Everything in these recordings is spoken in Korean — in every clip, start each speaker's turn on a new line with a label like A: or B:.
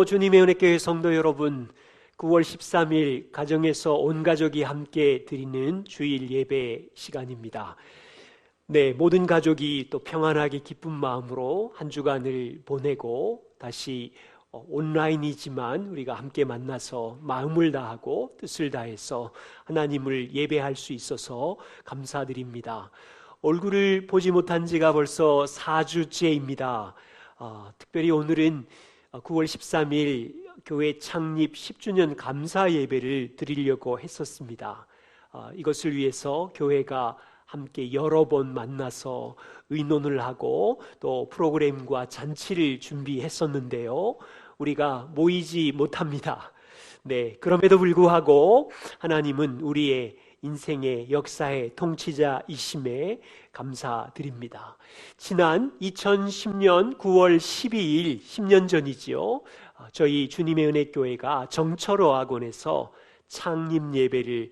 A: 주님의 은혜교회 성도 여러분, 9월 13일 가정에서 온 가족이 함께 드리는 주일 예배 시간입니다. 네, 모든 가족이 또 평안하게 기쁜 마음으로 한 주간을 보내고 다시 온라인이지만 우리가 함께 만나서 마음을 다하고 뜻을 다해서 하나님을 예배할 수 있어서 감사드립니다. 얼굴을 보지 못한 지가 벌써 4주째입니다. 특별히 오늘은 9월 13일 교회 창립 10주년 감사 예배를 드리려고 했었습니다. 이것을 위해서 교회가 함께 여러 번 만나서 의논을 하고 또 프로그램과 잔치를 준비했었는데요. 우리가 모이지 못합니다. 네, 그럼에도 불구하고 하나님은 우리의 인생의 역사의 통치자이심에 감사드립니다. 지난 2010년 9월 12일 10년 전이지요. 저희 주님의 은혜교회가 정철어학원에서 창립 예배를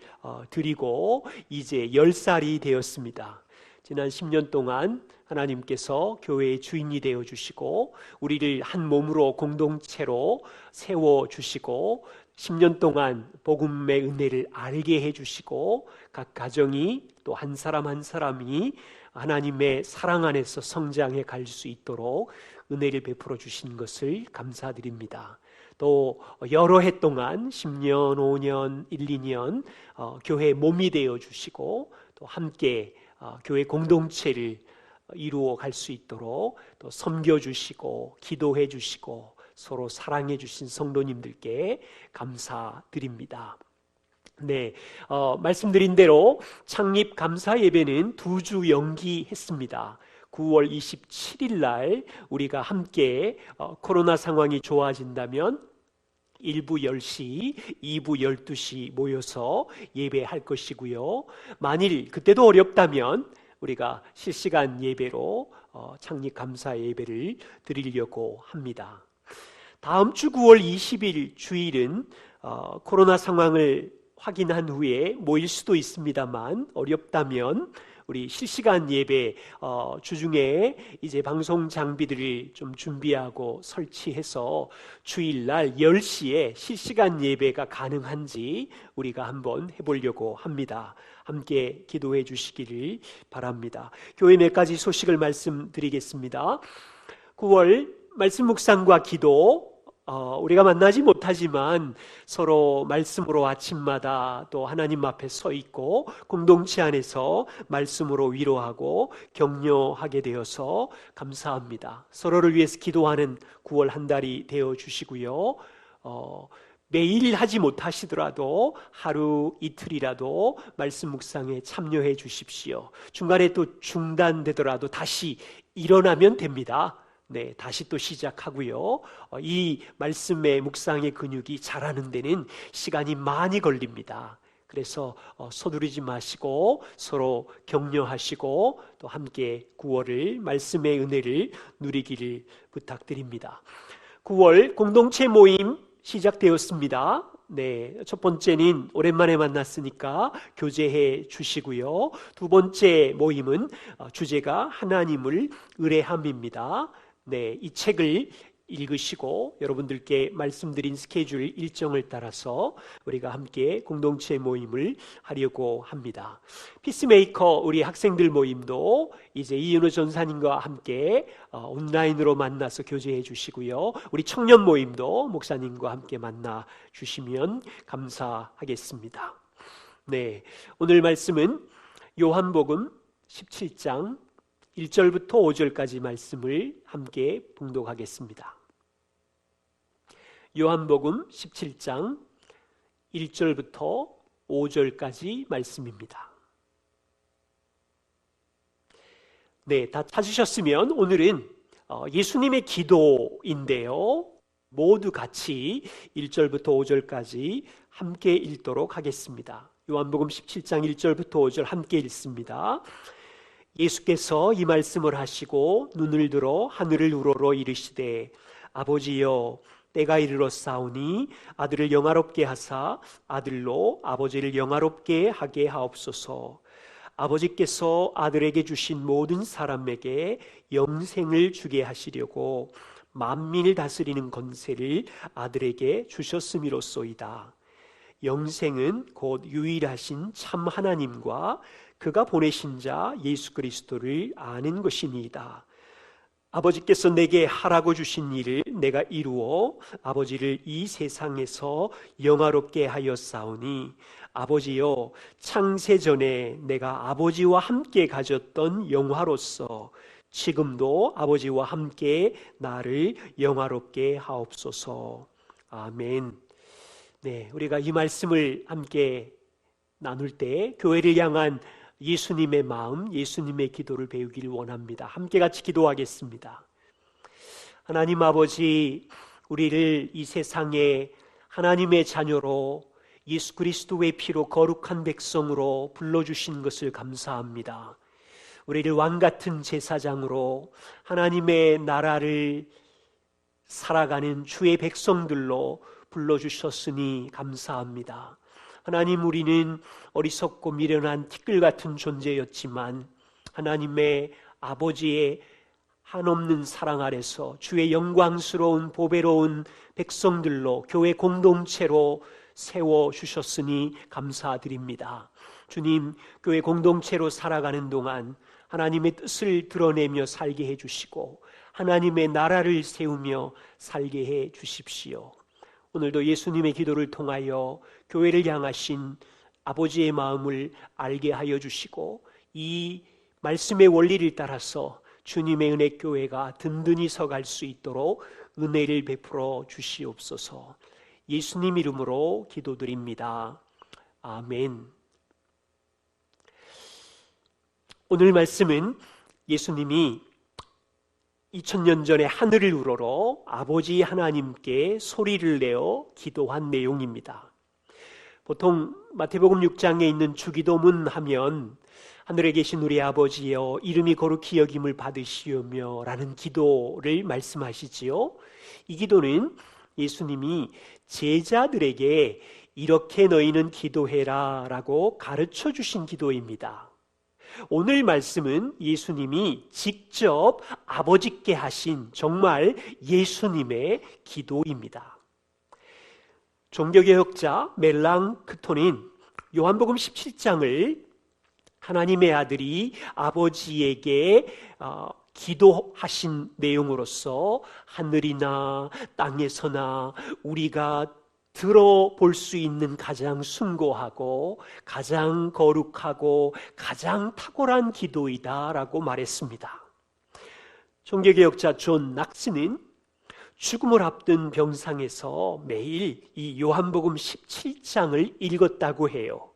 A: 드리고 이제 10살이 되었습니다. 지난 10년 동안 하나님께서 교회의 주인이 되어주시고 우리를 한 몸으로 공동체로 세워주시고 10년 동안 복음의 은혜를 알게 해주시고 각 가정이 또 한 사람 한 사람이 하나님의 사랑 안에서 성장해 갈 수 있도록 은혜를 베풀어 주신 것을 감사드립니다. 또 여러 해 동안 10년, 5년, 1, 2년 교회의 몸이 되어 주시고 또 함께 교회 공동체를 이루어 갈 수 있도록 또 섬겨 주시고 기도해 주시고 서로 사랑해 주신 성도님들께 감사드립니다. 네, 말씀드린 대로 창립 감사 예배는 2주 연기했습니다. 9월 27일 날 우리가 함께 코로나 상황이 좋아진다면 1부 10시, 2부 12시 모여서 예배할 것이고요. 만일 그때도 어렵다면 우리가 실시간 예배로 창립 감사 예배를 드리려고 합니다. 다음 주 9월 20일 주일은 코로나 상황을 확인한 후에 모일 수도 있습니다만 어렵다면 우리 실시간 예배 주중에 이제 방송 장비들을 좀 준비하고 설치해서 주일날 10시에 실시간 예배가 가능한지 우리가 한번 해보려고 합니다. 함께 기도해 주시기를 바랍니다. 교회 몇 가지 소식을 말씀드리겠습니다. 9월 말씀 묵상과 기도 우리가 만나지 못하지만 서로 말씀으로 아침마다 또 하나님 앞에 서 있고 공동체 안에서 말씀으로 위로하고 격려하게 되어서 감사합니다. 서로를 위해서 기도하는 9월 한 달이 되어 주시고요. 매일 하지 못하시더라도 하루 이틀이라도 말씀 묵상에 참여해 주십시오. 중간에 또 중단되더라도 다시 일어나면 됩니다. 네, 다시 또 시작하고요. 이 말씀의 묵상의 근육이 자라는 데는 시간이 많이 걸립니다. 그래서 서두르지 마시고 서로 격려하시고 또 함께 9월을 말씀의 은혜를 누리기를 부탁드립니다. 9월 공동체 모임 시작되었습니다. 네, 첫 번째는 오랜만에 만났으니까 교제해 주시고요. 두 번째 모임은 주제가 하나님을 의뢰함입니다. 네, 이 책을 읽으시고 여러분들께 말씀드린 스케줄 일정을 따라서 우리가 함께 공동체 모임을 하려고 합니다. 피스메이커 우리 학생들 모임도 이제 이은호 전사님과 함께 온라인으로 만나서 교제해 주시고요. 우리 청년 모임도 목사님과 함께 만나 주시면 감사하겠습니다. 네, 오늘 말씀은 요한복음 17장 1절부터 5절까지 말씀을 함께 봉독하겠습니다. 요한복음 17장 1절부터 5절까지 말씀입니다. 네, 다 찾으셨으면 오늘은 예수님의 기도인데요. 모두 같이 1절부터 5절까지 함께 읽도록 하겠습니다. 요한복음 17장 1절부터 5절 함께 읽습니다. 예수께서 이 말씀을 하시고 눈을 들어 하늘을 우러러 이르시되 아버지여 때가 이르렀사오니 아들을 영화롭게 하사 아들로 아버지를 영화롭게 하게 하옵소서. 아버지께서 아들에게 주신 모든 사람에게 영생을 주게 하시려고 만민을 다스리는 권세를 아들에게 주셨음이로소이다. 영생은 곧 유일하신 참 하나님과 그가 보내신 자 예수 그리스도를 아는 것이니이다. 아버지께서 내게 하라고 주신 일을 내가 이루어 아버지를 이 세상에서 영화롭게 하였사오니 아버지여, 창세 전에 내가 아버지와 함께 가졌던 영화로서 지금도 아버지와 함께 나를 영화롭게 하옵소서. 아멘. 네, 우리가 이 말씀을 함께 나눌 때 교회를 향한 예수님의 마음, 예수님의 기도를 배우기를 원합니다. 함께 같이 기도하겠습니다. 하나님 아버지, 우리를 이 세상에 하나님의 자녀로 예수 그리스도의 피로 거룩한 백성으로 불러주신 것을 감사합니다. 우리를 왕같은 제사장으로 하나님의 나라를 살아가는 주의 백성들로 불러주셨으니 감사합니다. 하나님, 우리는 어리석고 미련한 티끌 같은 존재였지만 하나님의 아버지의 한없는 사랑 아래서 주의 영광스러운 보배로운 백성들로 교회 공동체로 세워주셨으니 감사드립니다. 주님, 교회 공동체로 살아가는 동안 하나님의 뜻을 드러내며 살게 해주시고 하나님의 나라를 세우며 살게 해주십시오. 오늘도 예수님의 기도를 통하여 교회를 향하신 아버지의 마음을 알게 하여 주시고 이 말씀의 원리를 따라서 주님의 은혜교회가 든든히 서갈 수 있도록 은혜를 베풀어 주시옵소서. 예수님 이름으로 기도드립니다. 아멘. 오늘 말씀은 예수님이 2000년 전에 하늘을 우러러 아버지 하나님께 소리를 내어 기도한 내용입니다. 보통 마태복음 6장에 있는 주기도문 하면 하늘에 계신 우리 아버지여 이름이 거룩히 여김을 받으시오며 라는 기도를 말씀하시지요. 이 기도는 예수님이 제자들에게 이렇게 너희는 기도해라 라고 가르쳐 주신 기도입니다. 오늘 말씀은 예수님이 직접 아버지께 하신 정말 예수님의 기도입니다. 종교개혁자 멜랑크톤은 요한복음 17장을 하나님의 아들이 아버지에게 기도하신 내용으로서 하늘이나 땅에서나 우리가 들어볼 수 있는 가장 숭고하고 가장 거룩하고 가장 탁월한 기도이다 라고 말했습니다. 종교개혁자 존 낙스는 죽음을 앞둔 병상에서 매일 이 요한복음 17장을 읽었다고 해요.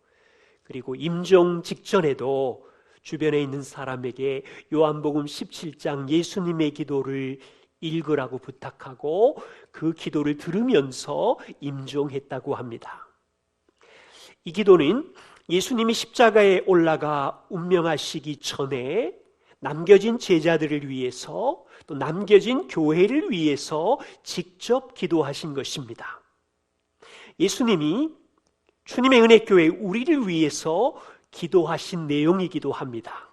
A: 그리고 임종 직전에도 주변에 있는 사람에게 요한복음 17장 예수님의 기도를 읽으라고 부탁하고 그 기도를 들으면서 임종했다고 합니다. 이 기도는 예수님이 십자가에 올라가 운명하시기 전에 남겨진 제자들을 위해서 또 남겨진 교회를 위해서 직접 기도하신 것입니다. 예수님이 주님의 은혜교회 우리를 위해서 기도하신 내용이기도 합니다.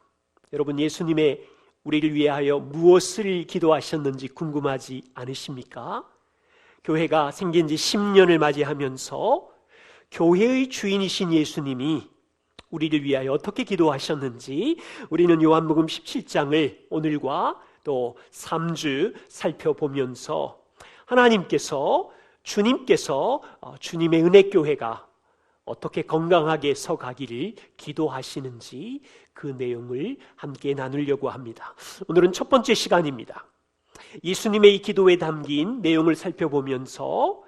A: 여러분, 예수님의 우리를 위하여 무엇을 기도하셨는지 궁금하지 않으십니까? 교회가 생긴 지 10년을 맞이하면서 교회의 주인이신 예수님이 우리를 위하여 어떻게 기도하셨는지 우리는 요한복음 17장을 오늘과 또 3주 살펴보면서 하나님께서 주님께서 주님의 은혜교회가 어떻게 건강하게 서가기를 기도하시는지 그 내용을 함께 나누려고 합니다. 오늘은 첫 번째 시간입니다. 예수님의 이 기도에 담긴 내용을 살펴보면서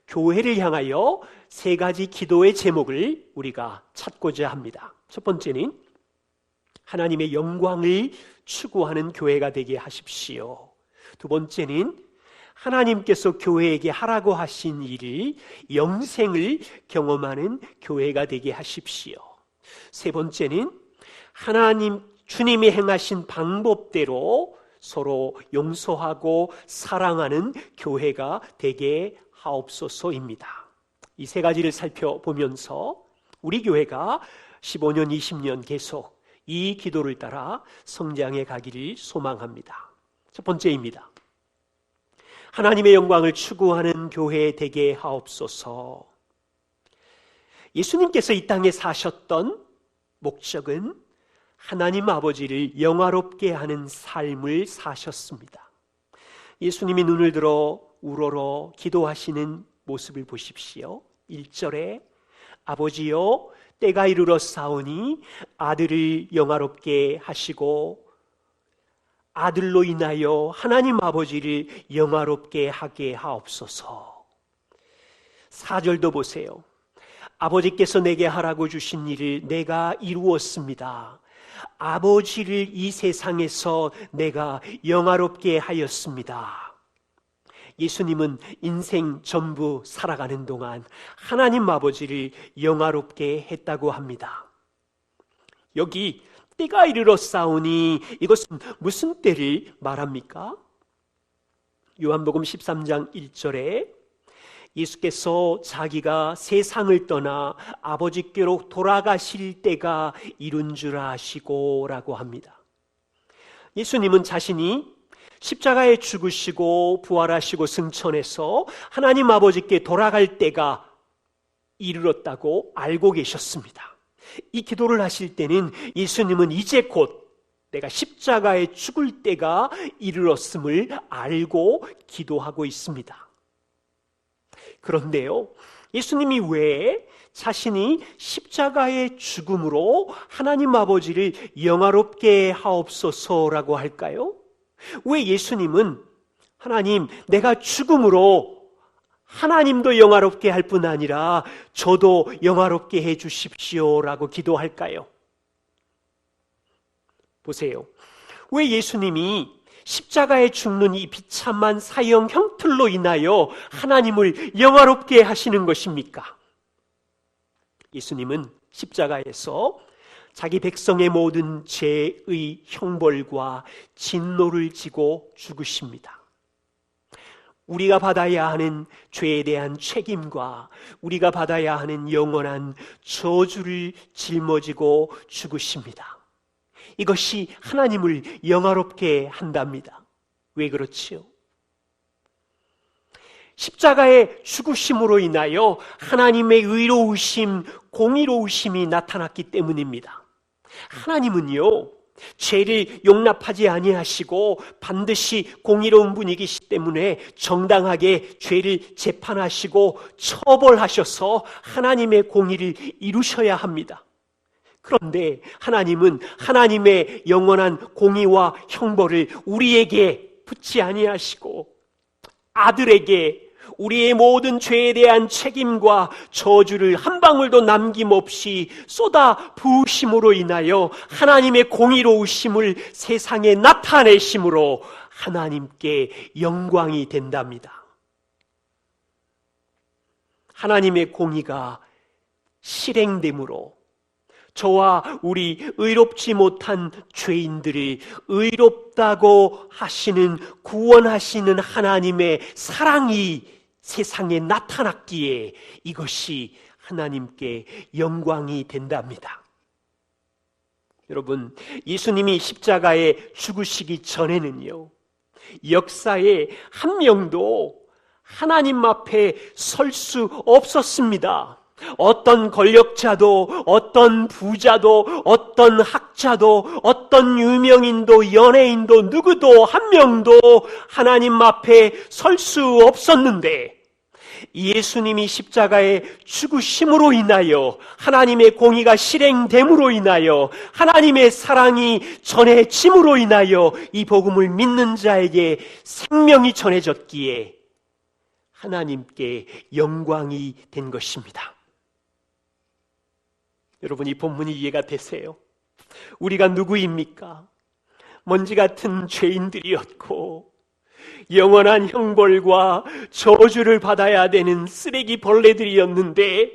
A: 교회를 향하여 세 가지 기도의 제목을 우리가 찾고자 합니다. 첫 번째는 하나님의 영광을 추구하는 교회가 되게 하십시오. 두 번째는 하나님께서 교회에게 하라고 하신 일을 영생을 경험하는 교회가 되게 하십시오. 세 번째는 주님이 행하신 방법대로 서로 용서하고 사랑하는 교회가 되게 하옵소서입니다. 이 세 가지를 살펴보면서 우리 교회가 15년, 20년 계속 이 기도를 따라 성장해 가기를 소망합니다. 첫 번째입니다. 하나님의 영광을 추구하는 교회 되게 하옵소서. 예수님께서 이 땅에 사셨던 목적은 하나님 아버지를 영화롭게 하는 삶을 사셨습니다. 예수님이 눈을 들어 우러러 기도하시는 모습을 보십시오. 1절에 아버지여 때가 이르러 싸우니 아들을 영화롭게 하시고 아들로 인하여 하나님 아버지를 영화롭게 하게 하옵소서. 4절도 보세요. 아버지께서 내게 하라고 주신 일을 내가 이루었습니다. 아버지를 이 세상에서 내가 영화롭게 하였습니다. 예수님은 인생 전부 살아가는 동안 하나님 아버지를 영화롭게 했다고 합니다. 여기 때가 이르러 싸우니 이것은 무슨 때를 말합니까? 요한복음 13장 1절에 예수께서 자기가 세상을 떠나 아버지께로 돌아가실 때가 이룬 줄 아시고 라고 합니다. 예수님은 자신이 십자가에 죽으시고 부활하시고 승천해서 하나님 아버지께 돌아갈 때가 이르렀다고 알고 계셨습니다. 이 기도를 하실 때는 예수님은 이제 곧 내가 십자가에 죽을 때가 이르렀음을 알고 기도하고 있습니다. 그런데요, 예수님이 왜 자신이 십자가의 죽음으로 하나님 아버지를 영화롭게 하옵소서라고 할까요? 왜 예수님은 하나님, 내가 죽음으로 하나님도 영화롭게 할 뿐 아니라 저도 영화롭게 해 주십시오라고 기도할까요? 보세요. 왜 예수님이 십자가에 죽는 이 비참한 사형 형틀로 인하여 하나님을 영화롭게 하시는 것입니까? 예수님은 십자가에서 자기 백성의 모든 죄의 형벌과 진노를 지고 죽으십니다. 우리가 받아야 하는 죄에 대한 책임과 우리가 받아야 하는 영원한 저주를 짊어지고 죽으십니다. 이것이 하나님을 영화롭게 한답니다. 왜 그렇지요? 십자가의 죽으심으로 인하여 하나님의 의로우심, 공의로우심이 나타났기 때문입니다. 하나님은요, 죄를 용납하지 아니하시고 반드시 공의로운 분이시기 때문에 정당하게 죄를 재판하시고 처벌하셔서 하나님의 공의를 이루셔야 합니다. 그런데 하나님은 하나님의 영원한 공의와 형벌을 우리에게 붙지 아니하시고 아들에게 우리의 모든 죄에 대한 책임과 저주를 한 방울도 남김없이 쏟아 부으심으로 인하여 하나님의 공의로우심을 세상에 나타내심으로 하나님께 영광이 된답니다. 하나님의 공의가 실행됨으로 저와 우리 의롭지 못한 죄인들이 의롭다고 하시는 구원하시는 하나님의 사랑이 세상에 나타났기에 이것이 하나님께 영광이 된답니다. 여러분, 예수님이 십자가에 죽으시기 전에는요, 역사에 한 명도 하나님 앞에 설 수 없었습니다. 어떤 권력자도, 어떤 부자도, 어떤 학자도, 어떤 유명인도, 연예인도, 누구도 한 명도 하나님 앞에 설 수 없었는데 예수님이 십자가에 죽으심으로 인하여 하나님의 공의가 실행됨으로 인하여 하나님의 사랑이 전해짐으로 인하여 이 복음을 믿는 자에게 생명이 전해졌기에 하나님께 영광이 된 것입니다. 여러분, 이 본문이 이해가 되세요? 우리가 누구입니까? 먼지 같은 죄인들이었고 영원한 형벌과 저주를 받아야 되는 쓰레기 벌레들이었는데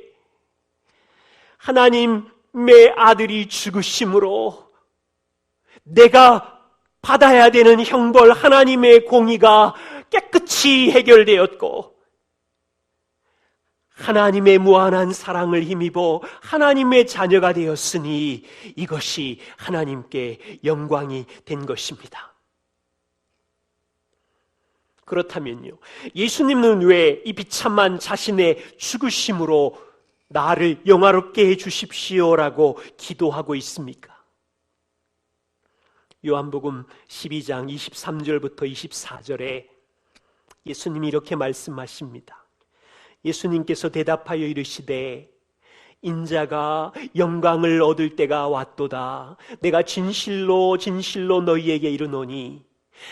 A: 하나님의 아들이 죽으심으로 내가 받아야 되는 형벌, 하나님의 공의가 깨끗이 해결되었고 하나님의 무한한 사랑을 힘입어 하나님의 자녀가 되었으니 이것이 하나님께 영광이 된 것입니다. 그렇다면요, 예수님은 왜 이 비참한 자신의 죽으심으로 나를 영화롭게 해 주십시오라고 기도하고 있습니까? 요한복음 12장 23절부터 24절에 예수님이 이렇게 말씀하십니다. 예수님께서 대답하여 이르시되 인자가 영광을 얻을 때가 왔도다. 내가 진실로 진실로 너희에게 이르노니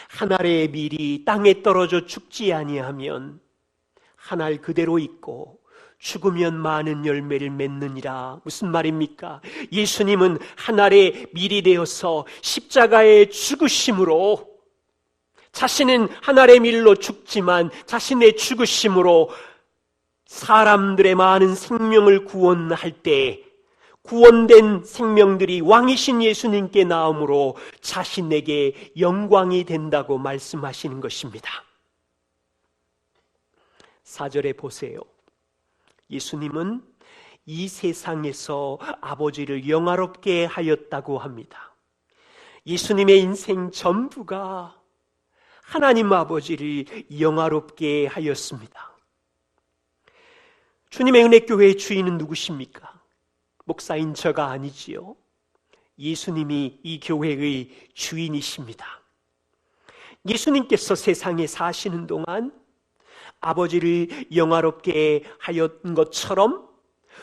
A: 한 알의 밀이 땅에 떨어져 죽지 아니하면 한 알 그대로 있고 죽으면 많은 열매를 맺느니라. 무슨 말입니까? 예수님은 한 알의 밀이 되어서 십자가의 죽으심으로, 자신은 한 알의 밀로 죽지만 자신의 죽으심으로 사람들의 많은 생명을 구원할 때 구원된 생명들이 왕이신 예수님께 나옴으로 자신에게 영광이 된다고 말씀하시는 것입니다. 4절에 보세요. 예수님은 이 세상에서 아버지를 영화롭게 하였다고 합니다. 예수님의 인생 전부가 하나님 아버지를 영화롭게 하였습니다. 주님의 은혜교회의 주인은 누구십니까? 목사인 저가 아니지요. 예수님이 이 교회의 주인이십니다. 예수님께서 세상에 사시는 동안 아버지를 영화롭게 하였던 것처럼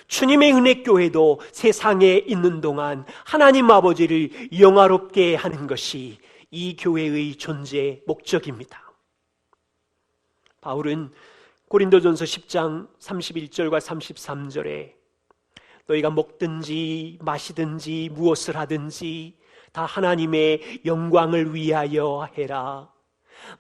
A: 주님의 은혜교회도 세상에 있는 동안 하나님 아버지를 영화롭게 하는 것이 이 교회의 존재 목적입니다. 바울은 고린도전서 10장 31절과 33절에 너희가 먹든지 마시든지 무엇을 하든지 다 하나님의 영광을 위하여 해라.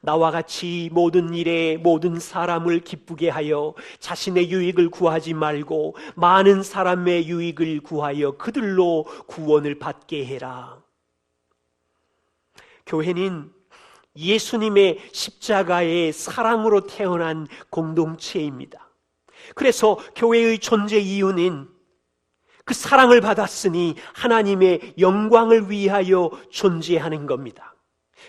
A: 나와 같이 모든 일에 모든 사람을 기쁘게 하여 자신의 유익을 구하지 말고 많은 사람의 유익을 구하여 그들로 구원을 받게 해라. 교회는 예수님의 십자가의 사랑으로 태어난 공동체입니다. 그래서 교회의 존재 이유는 그 사랑을 받았으니 하나님의 영광을 위하여 존재하는 겁니다.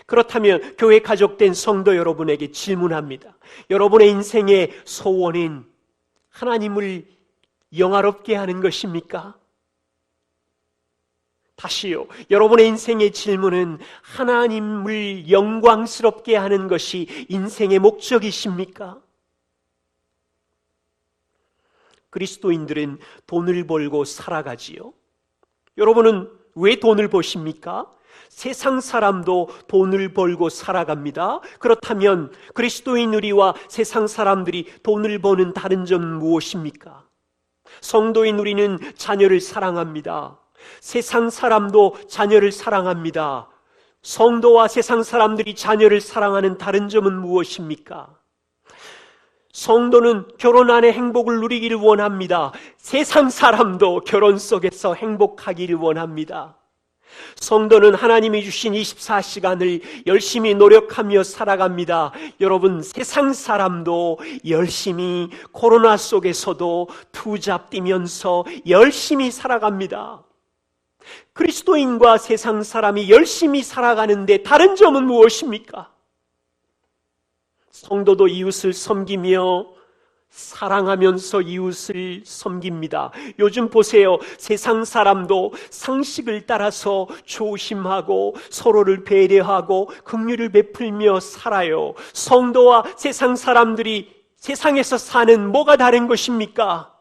A: 그렇다면 교회 가족된 성도 여러분에게 질문합니다. 여러분의 인생의 소원은 하나님을 영화롭게 하는 것입니까? 다시요, 여러분의 인생의 질문은 하나님을 영광스럽게 하는 것이 인생의 목적이십니까? 그리스도인들은 돈을 벌고 살아가지요. 여러분은 왜 돈을 버십니까? 세상 사람도 돈을 벌고 살아갑니다. 그렇다면 그리스도인 우리와 세상 사람들이 돈을 버는 다른 점은 무엇입니까? 성도인 우리는 자녀를 사랑합니다. 세상 사람도 자녀를 사랑합니다. 성도와 세상 사람들이 자녀를 사랑하는 다른 점은 무엇입니까? 성도는 결혼 안에 행복을 누리기를 원합니다. 세상 사람도 결혼 속에서 행복하기를 원합니다. 성도는 하나님이 주신 24시간을 열심히 노력하며 살아갑니다. 여러분, 세상 사람도 열심히 코로나 속에서도 투잡 뛰면서 열심히 살아갑니다. 그리스도인과 세상 사람이 열심히 살아가는데 다른 점은 무엇입니까? 성도도 이웃을 섬기며 사랑하면서 이웃을 섬깁니다. 요즘 보세요. 세상 사람도 상식을 따라서 조심하고 서로를 배려하고 긍휼을 베풀며 살아요. 성도와 세상 사람들이 세상에서 사는 뭐가 다른 것입니까?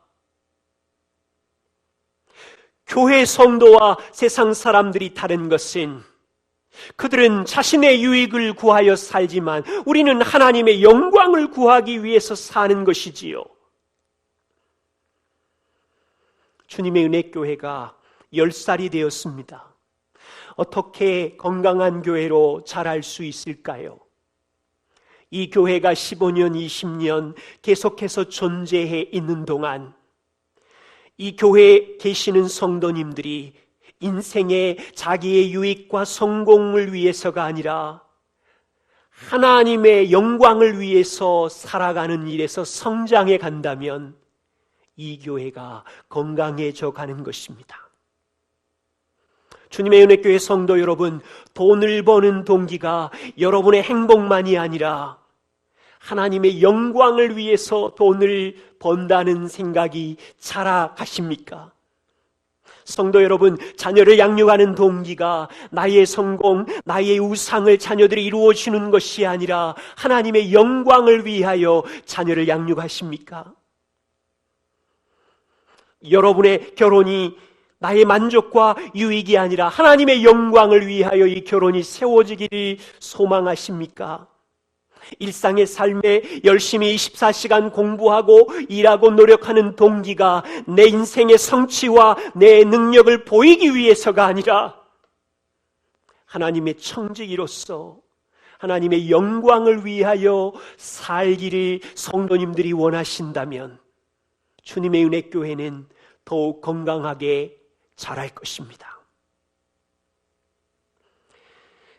A: 교회 성도와 세상 사람들이 다른 것은 그들은 자신의 유익을 구하여 살지만 우리는 하나님의 영광을 구하기 위해서 사는 것이지요. 주님의 은혜교회가 10살이 되었습니다. 어떻게 건강한 교회로 자랄 수 있을까요? 이 교회가 15년, 20년 계속해서 존재해 있는 동안 이 교회에 계시는 성도님들이 인생의 자기의 유익과 성공을 위해서가 아니라 하나님의 영광을 위해서 살아가는 일에서 성장해 간다면 이 교회가 건강해져 가는 것입니다. 주님의 은혜교회 성도 여러분, 돈을 버는 동기가 여러분의 행복만이 아니라 하나님의 영광을 위해서 돈을 번다는 생각이 살아가십니까? 성도 여러분, 자녀를 양육하는 동기가 나의 성공, 나의 우상을 자녀들이 이루어주는 것이 아니라 하나님의 영광을 위하여 자녀를 양육하십니까? 여러분의 결혼이 나의 만족과 유익이 아니라 하나님의 영광을 위하여 이 결혼이 세워지기를 소망하십니까? 일상의 삶에 열심히 24시간 공부하고 일하고 노력하는 동기가 내 인생의 성취와 내 능력을 보이기 위해서가 아니라 하나님의 청지기로서 하나님의 영광을 위하여 살기를 성도님들이 원하신다면 주님의 은혜교회는 더욱 건강하게 자랄 것입니다.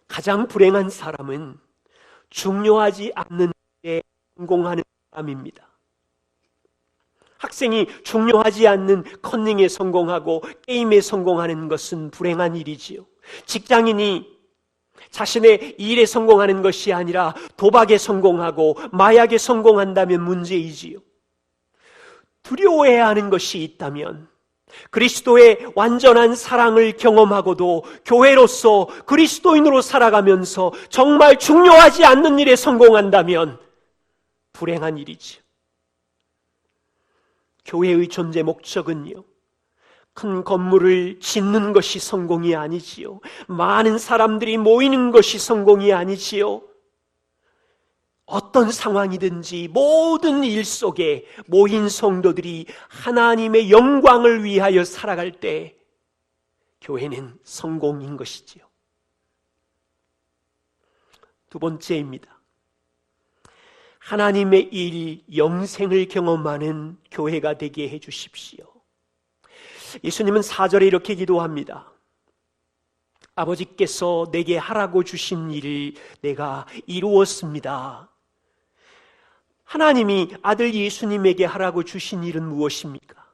A: 가장 불행한 사람은 중요하지 않는 일에 성공하는 사람입니다. 학생이 중요하지 않는 컨닝에 성공하고 게임에 성공하는 것은 불행한 일이지요. 직장인이 자신의 일에 성공하는 것이 아니라 도박에 성공하고 마약에 성공한다면 문제이지요. 두려워해야 하는 것이 있다면 그리스도의 완전한 사랑을 경험하고도 교회로서 그리스도인으로 살아가면서 정말 중요하지 않는 일에 성공한다면 불행한 일이지요. 교회의 존재 목적은요, 큰 건물을 짓는 것이 성공이 아니지요. 많은 사람들이 모이는 것이 성공이 아니지요. 어떤 상황이든지 모든 일 속에 모인 성도들이 하나님의 영광을 위하여 살아갈 때 교회는 성공인 것이지요. 두 번째입니다. 하나님의 일, 영생을 경험하는 교회가 되게 해 주십시오. 예수님은 4절에 이렇게 기도합니다. 아버지께서 내게 하라고 주신 일을 내가 이루었습니다. 하나님이 아들 예수님에게 하라고 주신 일은 무엇입니까?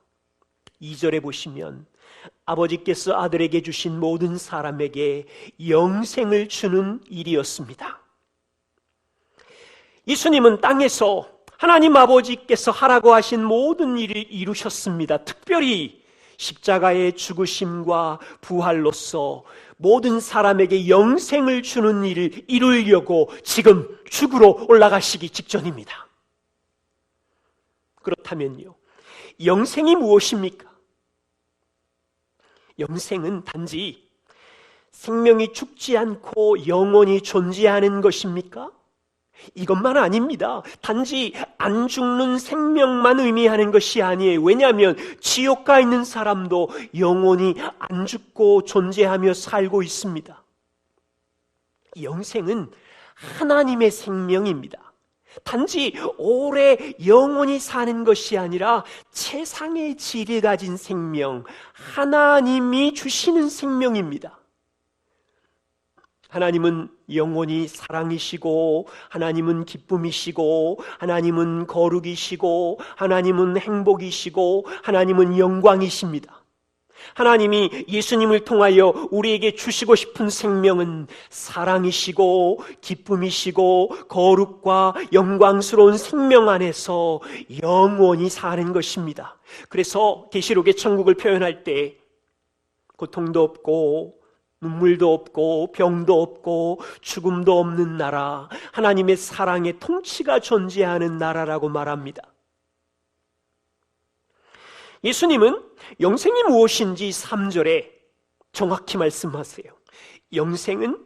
A: 2절에 보시면 아버지께서 아들에게 주신 모든 사람에게 영생을 주는 일이었습니다. 예수님은 땅에서 하나님 아버지께서 하라고 하신 모든 일을 이루셨습니다. 특별히 십자가의 죽으심과 부활로서 모든 사람에게 영생을 주는 일을 이루려고 지금 죽으러 올라가시기 직전입니다. 그렇다면요, 영생이 무엇입니까? 영생은 단지 생명이 죽지 않고 영원히 존재하는 것입니까? 이것만 아닙니다. 단지 안 죽는 생명만 의미하는 것이 아니에요. 왜냐하면 지옥 가 있는 사람도 영원히 안 죽고 존재하며 살고 있습니다. 영생은 하나님의 생명입니다. 단지 오래 영원히 사는 것이 아니라 최상의 질을 가진 생명, 하나님이 주시는 생명입니다. 하나님은 영원히 사랑이시고, 하나님은 기쁨이시고, 하나님은 거룩이시고, 하나님은 행복이시고, 하나님은 영광이십니다. 하나님이 예수님을 통하여 우리에게 주시고 싶은 생명은 사랑이시고 기쁨이시고 거룩과 영광스러운 생명 안에서 영원히 사는 것입니다. 그래서 계시록의 천국을 표현할 때 고통도 없고 눈물도 없고 병도 없고 죽음도 없는 나라, 하나님의 사랑의 통치가 존재하는 나라라고 말합니다. 예수님은 영생이 무엇인지 3절에 정확히 말씀하세요. 영생은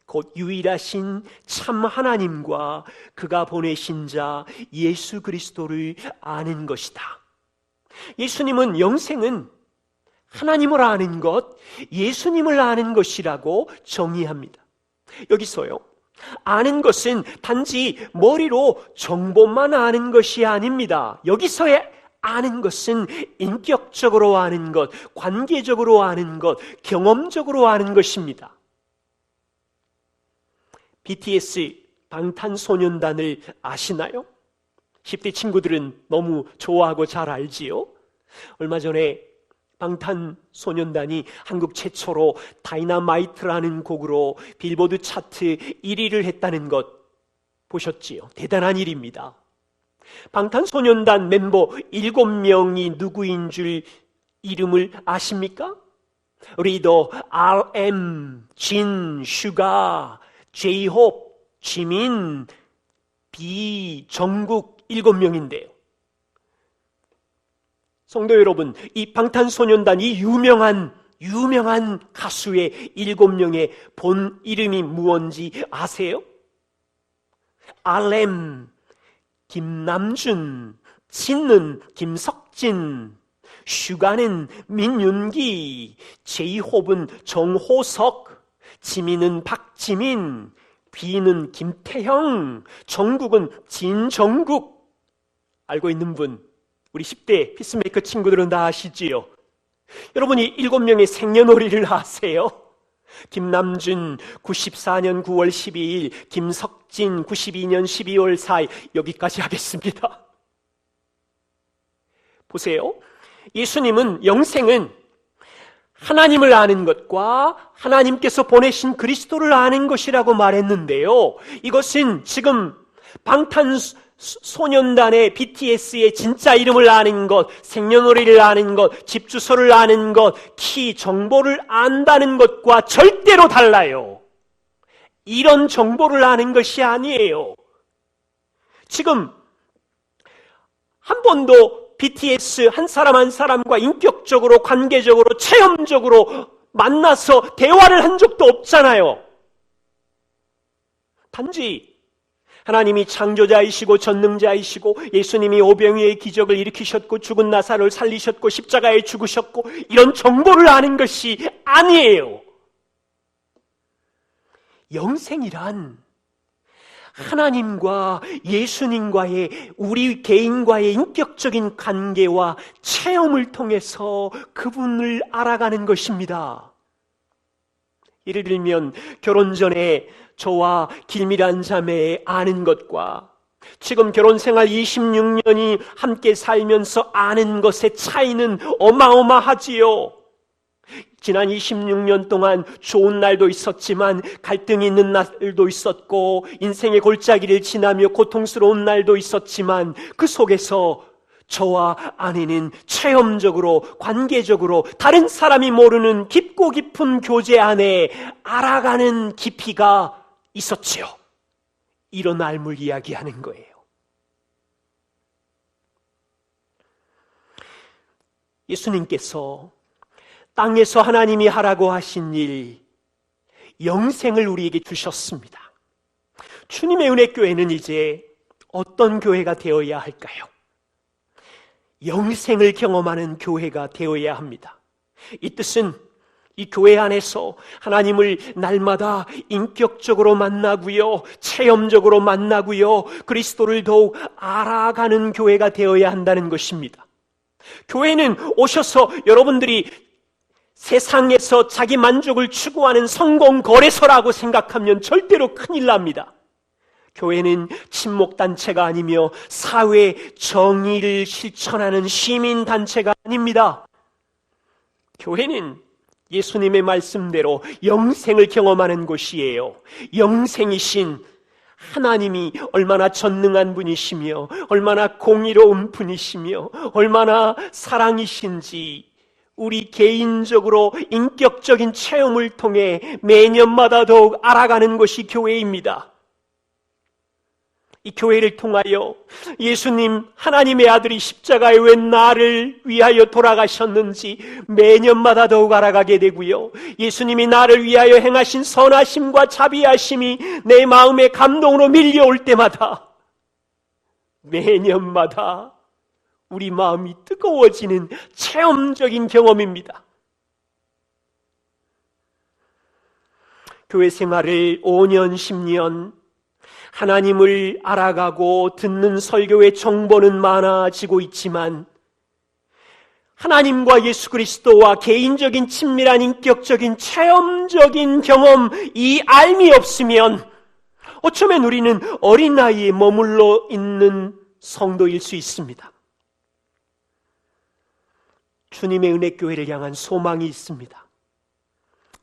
A: 곧 유일하신 참 하나님과 그가 보내신 자 예수 그리스도를 아는 것이다. 예수님은 영생은 하나님을 아는 것, 예수님을 아는 것이라고 정의합니다. 여기서요, 아는 것은 단지 머리로 정보만 아는 것이 아닙니다. 여기서의 아는 것은 인격적으로 아는 것, 관계적으로 아는 것, 경험적으로 아는 것입니다. BTS 방탄소년단을 아시나요? 10대 친구들은 너무 좋아하고 잘 알지요? 얼마 전에 방탄소년단이 한국 최초로 다이너마이트라는 곡으로 빌보드 차트 1위를 했다는 것 보셨지요? 대단한 일입니다. 방탄소년단 멤버 7명이 누구인 줄 이름을 아십니까? 리더 RM, 진, 슈가, 제이홉, 지민, 비, 정국 7명인데요. 성도 여러분, 이 방탄소년단, 이 유명한 가수의 7명의 본 이름이 무언지 아세요? RM, 김남준, 진은 김석진, 슈가는 민윤기, 제이홉은 정호석, 지민은 박지민, 비는 김태형, 정국은 진정국. 알고 있는 분, 우리 10대 피스메이커 친구들은 다 아시지요? 여러분이 7명의 생년월일을 아세요? 김남준 94년 9월 12일, 김석진 92년 12월 4일. 여기까지 하겠습니다. 보세요. 예수님은 영생은 하나님을 아는 것과 하나님께서 보내신 그리스도를 아는 것이라고 말했는데요. 이것은 지금 방탄소년단의 BTS의 진짜 이름을 아는 것, 생년월일을 아는 것, 집 주소를 아는 것, 키 정보를 안다는 것과 절대로 달라요. 이런 정보를 아는 것이 아니에요. 지금 한 번도 BTS 한 사람 한 사람과 인격적으로, 관계적으로, 체험적으로 만나서 대화를 한 적도 없잖아요. 단지 하나님이 창조자이시고 전능자이시고 예수님이 오병이의 기적을 일으키셨고 죽은 나사로를 살리셨고 십자가에 죽으셨고 이런 정보를 아는 것이 아니에요. 영생이란 하나님과 예수님과의, 우리 개인과의 인격적인 관계와 체험을 통해서 그분을 알아가는 것입니다. 예를 들면 결혼 전에 저와 길밀한 자매 아는 것과 지금 결혼 생활 26년이 함께 살면서 아는 것의 차이는 어마어마하지요. 지난 26년 동안 좋은 날도 있었지만 갈등이 있는 날도 있었고 인생의 골짜기를 지나며 고통스러운 날도 있었지만 그 속에서 저와 아내는 체험적으로, 관계적으로 다른 사람이 모르는 깊고 깊은 교제 안에 알아가는 깊이가 있었지요. 이런 알물 이야기하는 거예요. 예수님께서 땅에서 하나님이 하라고 하신 일, 영생을 우리에게 주셨습니다. 주님의 은혜 교회는 이제 어떤 교회가 되어야 할까요? 영생을 경험하는 교회가 되어야 합니다. 이 뜻은 이 교회 안에서 하나님을 날마다 인격적으로 만나고요, 체험적으로 만나고요, 그리스도를 더욱 알아가는 교회가 되어야 한다는 것입니다. 교회는 오셔서 여러분들이 세상에서 자기 만족을 추구하는 성공 거래소라고 생각하면 절대로 큰일 납니다. 교회는 친목단체가 아니며 사회 정의를 실천하는 시민단체가 아닙니다. 교회는 예수님의 말씀대로 영생을 경험하는 곳이에요. 영생이신 하나님이 얼마나 전능한 분이시며 얼마나 공의로운 분이시며 얼마나 사랑이신지 우리 개인적으로 인격적인 체험을 통해 매년마다 더욱 알아가는 것이 교회입니다. 이 교회를 통하여 예수님, 하나님의 아들이 십자가에 왜 나를 위하여 돌아가셨는지 매년마다 더욱 알아가게 되고요. 예수님이 나를 위하여 행하신 선하심과 자비하심이 내 마음에 감동으로 밀려올 때마다 매년마다 우리 마음이 뜨거워지는 체험적인 경험입니다. 교회 생활을 5년, 10년 하나님을 알아가고 듣는 설교의 정보는 많아지고 있지만 하나님과 예수 그리스도와 개인적인 친밀한 인격적인 체험적인 경험, 이 알미 없으면 어쩌면 우리는 어린 나이에 머물러 있는 성도일 수 있습니다. 주님의 은혜교회를 향한 소망이 있습니다.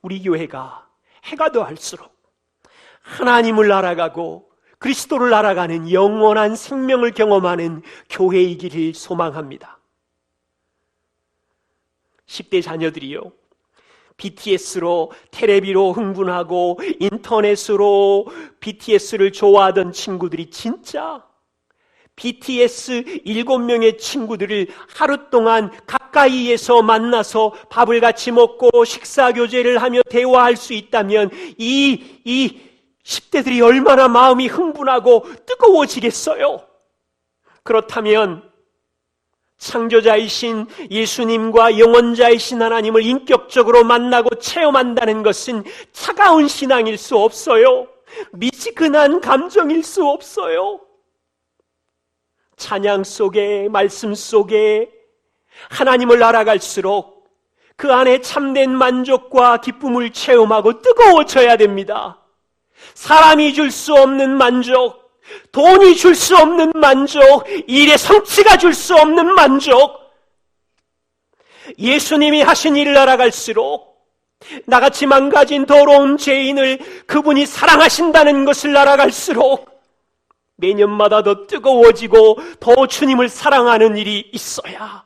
A: 우리 교회가 해가 더할수록 하나님을 알아가고 그리스도를 알아가는 영원한 생명을 경험하는 교회이기를 소망합니다. 10대 자녀들이요, BTS로 텔레비로 흥분하고 인터넷으로 BTS를 좋아하던 친구들이 진짜 BTS 7명의 친구들을 하루 동안 가까이에서 만나서 밥을 같이 먹고 식사 교제를 하며 대화할 수 있다면 이 10대들이 얼마나 마음이 흥분하고 뜨거워지겠어요. 그렇다면 창조자이신 예수님과 영원자이신 하나님을 인격적으로 만나고 체험한다는 것은 차가운 신앙일 수 없어요. 미지근한 감정일 수 없어요. 찬양 속에, 말씀 속에 하나님을 알아갈수록 그 안에 참된 만족과 기쁨을 체험하고 뜨거워져야 됩니다. 사람이 줄 수 없는 만족, 돈이 줄 수 없는 만족, 일의 성취가 줄 수 없는 만족, 예수님이 하신 일을 알아갈수록 나같이 망가진 더러운 죄인을 그분이 사랑하신다는 것을 알아갈수록 매년마다 더 뜨거워지고 더 주님을 사랑하는 일이 있어야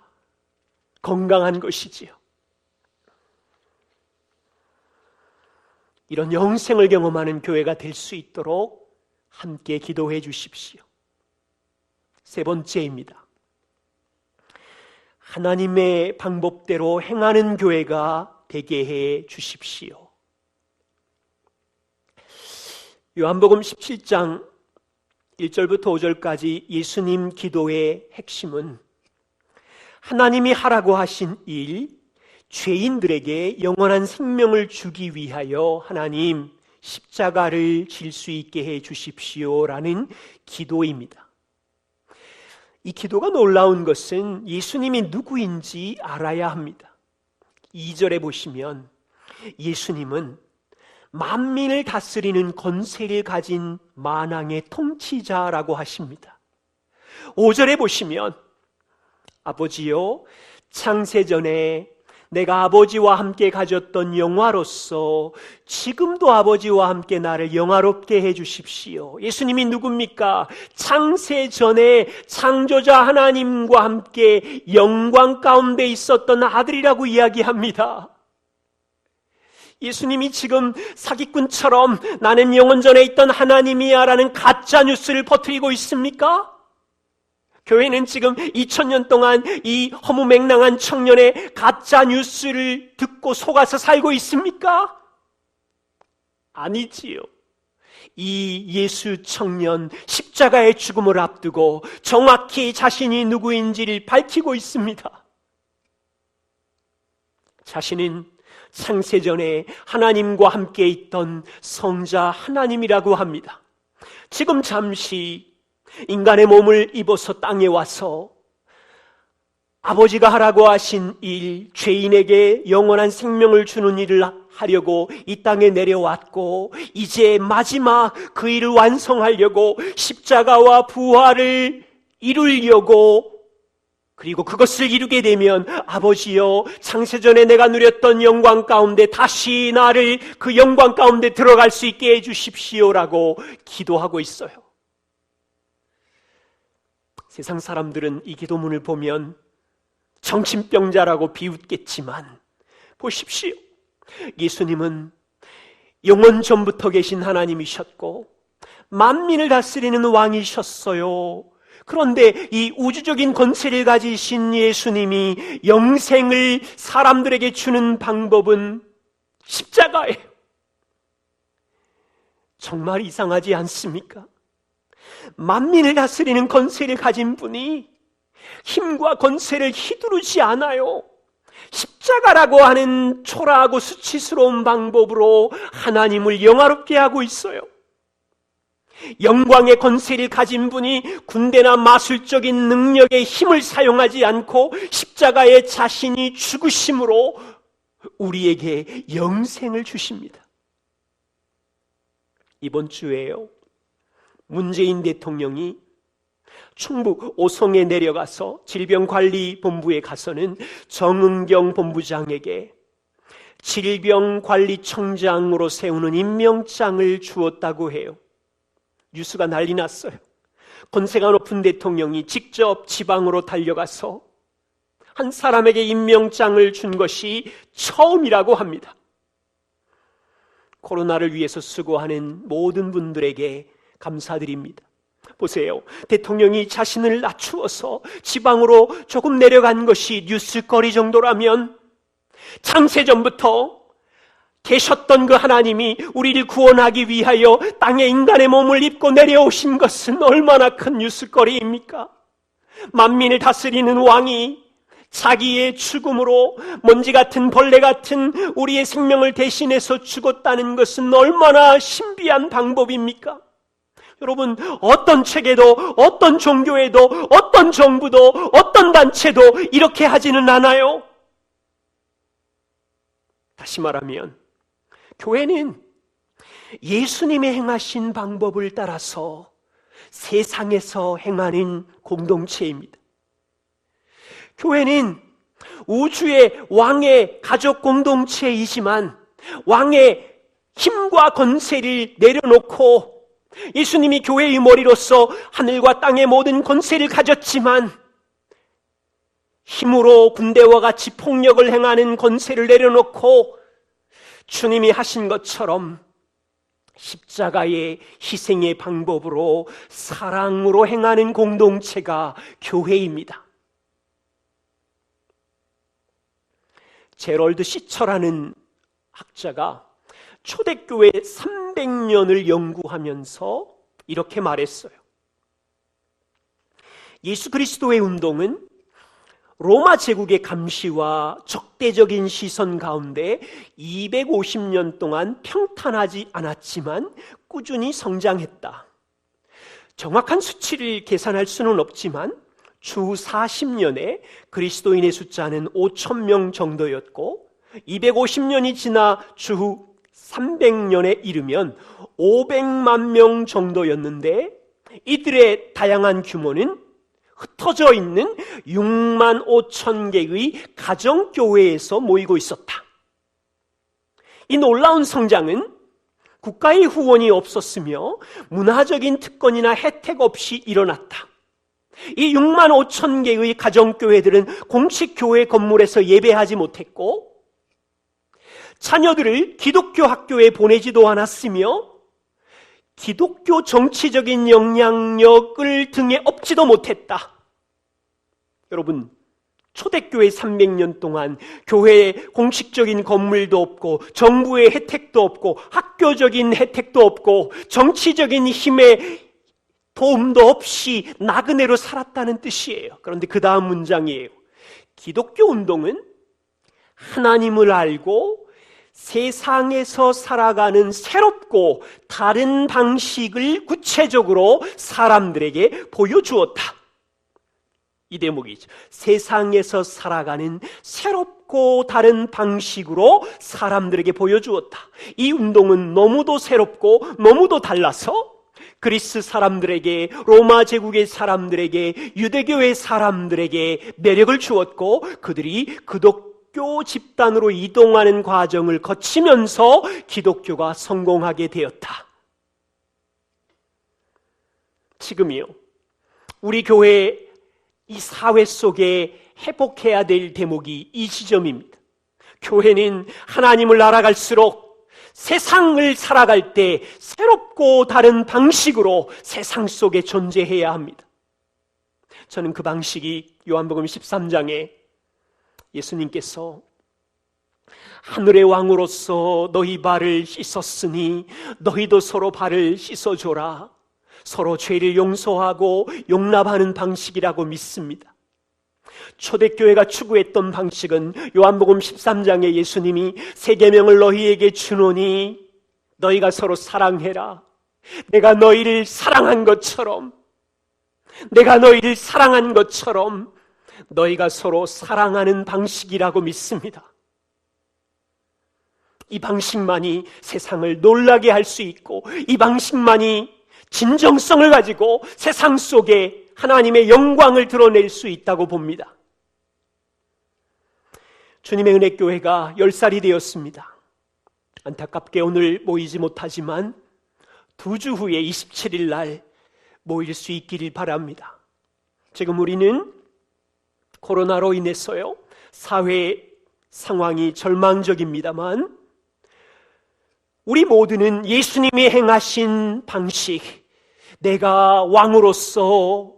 A: 건강한 것이지요. 이런 영생을 경험하는 교회가 될 수 있도록 함께 기도해 주십시오. 세 번째입니다. 하나님의 방법대로 행하는 교회가 되게 해 주십시오. 요한복음 17장 1절부터 5절까지 예수님 기도의 핵심은 하나님이 하라고 하신 일, 죄인들에게 영원한 생명을 주기 위하여 하나님 십자가를 질 수 있게 해 주십시오라는 기도입니다. 이 기도가 놀라운 것은 예수님이 누구인지 알아야 합니다. 2절에 보시면 예수님은 만민을 다스리는 권세를 가진 만왕의 통치자라고 하십니다. 5절에 보시면 아버지요, 창세전에 내가 아버지와 함께 가졌던 영화로서 지금도 아버지와 함께 나를 영화롭게 해 주십시오. 예수님이 누굽니까? 창세전에 창조자 하나님과 함께 영광 가운데 있었던 아들이라고 이야기합니다. 예수님이 지금 사기꾼처럼 나는 영원전에 있던 하나님이야 라는 가짜 뉴스를 퍼뜨리고 있습니까? 교회는 지금 2000년 동안 이 허무맹랑한 청년의 가짜 뉴스를 듣고 속아서 살고 있습니까? 아니지요. 이 예수 청년 십자가의 죽음을 앞두고 정확히 자신이 누구인지를 밝히고 있습니다. 자신은 창세전에 하나님과 함께 있던 성자 하나님이라고 합니다. 지금 잠시 인간의 몸을 입어서 땅에 와서 아버지가 하라고 하신 일, 죄인에게 영원한 생명을 주는 일을 하려고 이 땅에 내려왔고 이제 마지막 그 일을 완성하려고 십자가와 부활을 이루려고, 그리고 그것을 이루게 되면 아버지여, 창세전에 내가 누렸던 영광 가운데 다시 나를 그 영광 가운데 들어갈 수 있게 해주십시오라고 기도하고 있어요. 세상 사람들은 이 기도문을 보면 정신병자라고 비웃겠지만 보십시오. 예수님은 영원 전부터 계신 하나님이셨고 만민을 다스리는 왕이셨어요. 그런데 이 우주적인 권세를 가지신 예수님이 영생을 사람들에게 주는 방법은 십자가예요. 정말 이상하지 않습니까? 만민을 다스리는 권세를 가진 분이 힘과 권세를 휘두르지 않아요. 십자가라고 하는 초라하고 수치스러운 방법으로 하나님을 영화롭게 하고 있어요. 영광의 권세를 가진 분이 군대나 마술적인 능력의 힘을 사용하지 않고 십자가에 자신이 죽으심으로 우리에게 영생을 주십니다. 이번 주에요, 문재인 대통령이 충북 오송에 내려가서 질병관리본부에 가서는 정은경 본부장에게 질병관리청장으로 세우는 임명장을 주었다고 해요. 뉴스가 난리 났어요. 권세가 높은 대통령이 직접 지방으로 달려가서 한 사람에게 임명장을 준 것이 처음이라고 합니다. 코로나를 위해서 수고하는 모든 분들에게 감사드립니다. 보세요. 대통령이 자신을 낮추어서 지방으로 조금 내려간 것이 뉴스거리 정도라면 창세전부터 계셨던 그 하나님이 우리를 구원하기 위하여 땅에 인간의 몸을 입고 내려오신 것은 얼마나 큰 뉴스거리입니까? 만민을 다스리는 왕이 자기의 죽음으로 먼지 같은 벌레 같은 우리의 생명을 대신해서 죽었다는 것은 얼마나 신비한 방법입니까? 여러분, 어떤 책에도, 어떤 종교에도, 어떤 정부도, 어떤 단체도 이렇게 하지는 않아요. 다시 말하면 교회는 예수님의 행하신 방법을 따라서 세상에서 행하는 공동체입니다. 교회는 우주의 왕의 가족 공동체이지만 왕의 힘과 권세를 내려놓고 예수님이 교회의 머리로서 하늘과 땅의 모든 권세를 가졌지만 힘으로 군대와 같이 폭력을 행하는 권세를 내려놓고 주님이 하신 것처럼 십자가의 희생의 방법으로 사랑으로 행하는 공동체가 교회입니다. 제럴드 시처라는 학자가 초대교회 300년을 연구하면서 이렇게 말했어요. 예수 그리스도의 운동은 로마 제국의 감시와 적대적인 시선 가운데 250년 동안 평탄하지 않았지만 꾸준히 성장했다. 정확한 수치를 계산할 수는 없지만 주 40년에 그리스도인의 숫자는 5,000명 정도였고 250년이 지나 주 300년에 이르면 500만 명 정도였는데 이들의 다양한 규모는 흩어져 있는 6만 5천 개의 가정교회에서 모이고 있었다. 이 놀라운 성장은 국가의 후원이 없었으며 문화적인 특권이나 혜택 없이 일어났다. 이 6만 5천 개의 가정교회들은 공식 교회 건물에서 예배하지 못했고 자녀들을 기독교 학교에 보내지도 않았으며 기독교 정치적인 영향력을 등에 업지도 못했다. 여러분, 초대교회 300년 동안 교회에 공식적인 건물도 없고 정부의 혜택도 없고 학교적인 혜택도 없고 정치적인 힘의 도움도 없이 나그네로 살았다는 뜻이에요. 그런데 그 다음 문장이에요. 기독교 운동은 하나님을 알고 세상에서 살아가는 새롭고 다른 방식을 구체적으로 사람들에게 보여주었다. 이 대목이죠. 세상에서 살아가는 새롭고 다른 방식으로 사람들에게 보여주었다. 이 운동은 너무도 새롭고 너무도 달라서 그리스 사람들에게, 로마 제국의 사람들에게, 유대교의 사람들에게 매력을 주었고 그들이 기독교 집단으로 이동하는 과정을 거치면서 기독교가 성공하게 되었다. 지금이요, 우리 교회 이 사회 속에 회복해야 될 대목이 이 지점입니다. 교회는 하나님을 알아갈수록 세상을 살아갈 때 새롭고 다른 방식으로 세상 속에 존재해야 합니다. 저는 그 방식이 요한복음 13장에 예수님께서 하늘의 왕으로서 너희 발을 씻었으니 너희도 서로 발을 씻어줘라, 서로 죄를 용서하고 용납하는 방식이라고 믿습니다. 초대교회가 추구했던 방식은 요한복음 13장에 예수님이 새 계명을 너희에게 주노니 너희가 서로 사랑해라, 내가 너희를 사랑한 것처럼 너희가 서로 사랑하는 방식이라고 믿습니다. 이 방식만이 세상을 놀라게 할 수 있고 이 방식만이 진정성을 가지고 세상 속에 하나님의 영광을 드러낼 수 있다고 봅니다. 주님의 은혜교회가 10살이 되었습니다. 안타깝게 오늘 모이지 못하지만 2주 후에 27일 날 모일 수 있기를 바랍니다. 지금 우리는 코로나로 인해서요, 사회 상황이 절망적입니다만 우리 모두는 예수님이 행하신 방식, 내가 왕으로서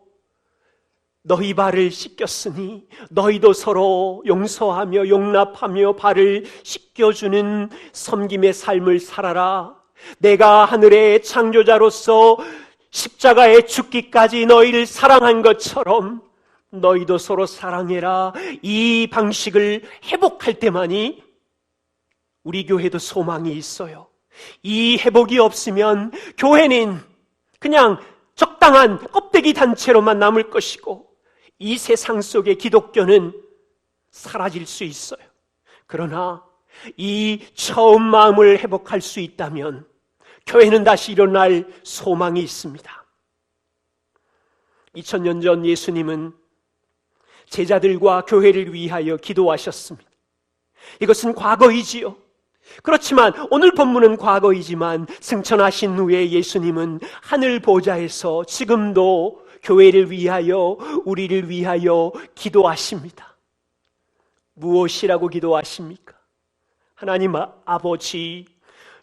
A: 너희 발을 씻겼으니 너희도 서로 용서하며 용납하며 발을 씻겨주는 섬김의 삶을 살아라. 내가 하늘의 창조자로서 십자가에 죽기까지 너희를 사랑한 것처럼 너희도 서로 사랑해라. 이 방식을 회복할 때만이 우리 교회도 소망이 있어요. 이 회복이 없으면 교회는 그냥 적당한 껍데기 단체로만 남을 것이고 이 세상 속에 기독교는 사라질 수 있어요. 그러나 이 처음 마음을 회복할 수 있다면 교회는 다시 일어날 소망이 있습니다. 2000년 전 예수님은 제자들과 교회를 위하여 기도하셨습니다. 이것은 과거이지요. 그렇지만 오늘 본문은 과거이지만 승천하신 후에 예수님은 하늘 보좌에서 지금도 교회를 위하여, 우리를 위하여 기도하십니다. 무엇이라고 기도하십니까? 하나님 아버지,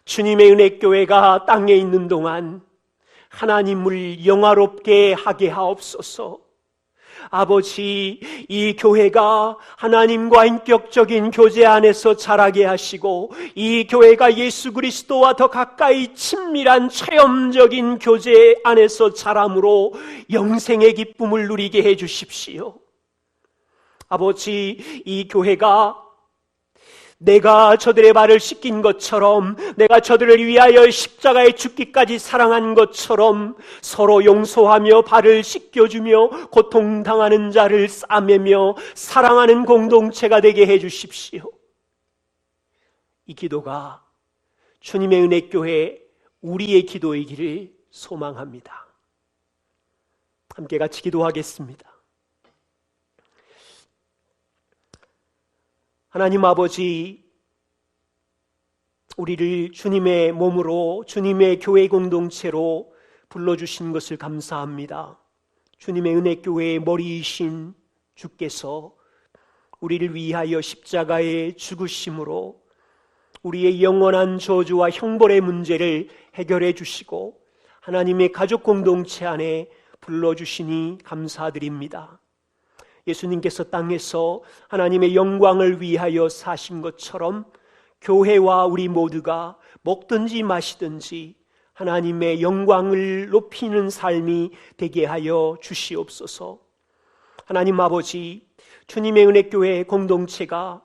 A: 주님의 은혜교회가 땅에 있는 동안 하나님을 영화롭게 하게 하옵소서. 아버지, 이 교회가 하나님과 인격적인 교제 안에서 자라게 하시고 이 교회가 예수 그리스도와 더 가까이 친밀한 체험적인 교제 안에서 자람으로 영생의 기쁨을 누리게 해 주십시오. 아버지, 이 교회가 내가 저들의 발을 씻긴 것처럼, 내가 저들을 위하여 십자가에 죽기까지 사랑한 것처럼 서로 용서하며 발을 씻겨주며 고통당하는 자를 싸매며 사랑하는 공동체가 되게 해주십시오. 이 기도가 주님의 은혜교회 우리의 기도이기를 소망합니다. 함께 같이 기도하겠습니다. 하나님 아버지, 우리를 주님의 몸으로, 주님의 교회 공동체로 불러주신 것을 감사합니다. 주님의 은혜교회의 머리이신 주께서 우리를 위하여 십자가에 죽으심으로 우리의 영원한 저주와 형벌의 문제를 해결해 주시고 하나님의 가족 공동체 안에 불러주시니 감사드립니다. 예수님께서 땅에서 하나님의 영광을 위하여 사신 것처럼 교회와 우리 모두가 먹든지 마시든지 하나님의 영광을 높이는 삶이 되게 하여 주시옵소서. 하나님 아버지, 주님의 은혜교회 공동체가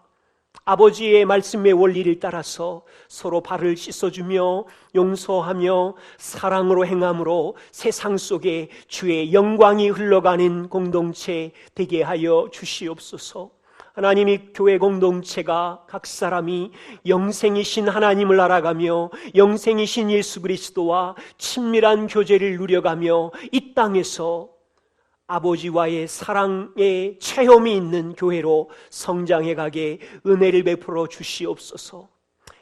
A: 아버지의 말씀의 원리를 따라서 서로 발을 씻어주며 용서하며 사랑으로 행함으로 세상 속에 주의 영광이 흘러가는 공동체 되게 하여 주시옵소서. 하나님이 교회 공동체가 각 사람이 영생이신 하나님을 알아가며 영생이신 예수 그리스도와 친밀한 교제를 누려가며 이 땅에서 아버지와의 사랑의 체험이 있는 교회로 성장해 가게 은혜를 베풀어 주시옵소서.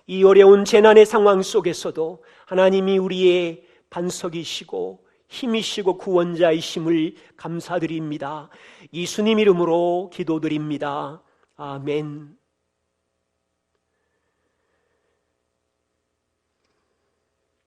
A: 이 어려운 재난의 상황 속에서도 하나님이 우리의 반석이시고 힘이시고 구원자이심을 감사드립니다. 예수님 이름으로 기도드립니다. 아멘.